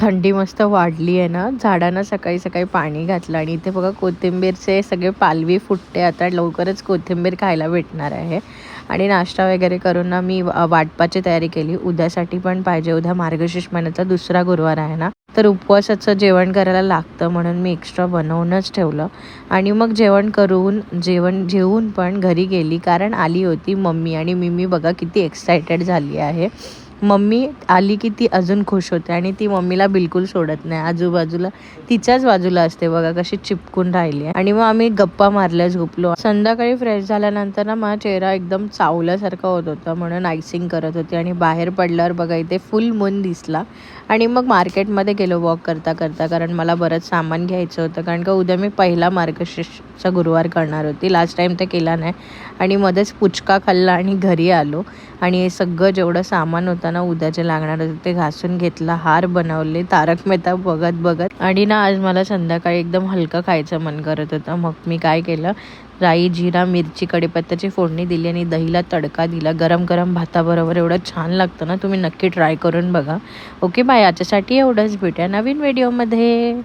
थंडी मस्त वाढली आहे ना, झाडांना सकाळी सकाळी पाणी घातलं आणि इथे बघा कोथिंबीरचे सगळे पालवी फुटते. आता लवकरच कोथिंबीर खायला भेटणार आहे. आणि नाश्ता वगैरे करून ना मी वाटपाची तयारी केली. उद्यासाठी पण पाहिजे. उद्या मार्गशीर्ष महिन्याचा दुसरा गुरुवार आहे ना, तर उपवासाचं जेवण करायला लागतं म्हणून मी एक्स्ट्रा बनवूनच ठेवलं. आणि मग जेवून पण घरी गेली, कारण आली होती मम्मी. आणि मिमी बघा किती एक्सायटेड झाली आहे. मम्मी आली की ती अजून खुश होते आणि ती मम्मीला बिलकुल सोडत नाही. आजूबाजूला तिच्याच बाजूला असते बघा, कशी चिपकून राहिली आहे. आणि मग आम्ही गप्पा मारल्या, झोपलो. संध्याकाळी फ्रेश झाल्यानंतर ना माझा चेहरा एकदम चावल्यासारखा होत होता, म्हणून आयसिंग करत होती. आणि बाहेर पडल्यावर बघा इथे फुल मून दिसला. आणि मग मार्केटमध्ये गेलो वॉक करता करता, कारण मला बरंच सामान घ्यायचं होतं, कारण का उद्या मी पहिला मार्गशीर्षचा गुरुवार करणार होती. लास्ट टाईम ते केला नाही. आणि मध्येच पुचका खाल्ला आणि घरी आलो. आणि हे सगळं जेवढं सामान होतं ना उद्याचे लागणार होते ते घासून घेतला. हार बनवले तारक मेहता बघत बघत. आणि ना आज मला संध्याकाळी एकदम हलकं खायचं मन करत होतं. मग मी काय केलं, राई, जिरा, मिरची, कढीपत्त्याची फोडणी दिली आणि दहीला तडका दिला. गरम गरम भाताबरोबर एवढं छान लागतं ना, तुम्ही नक्की ट्राय करून बघा. ओके बाय, याच्यासाठी एवढंच. भेटूया नवीन व्हिडिओमध्ये.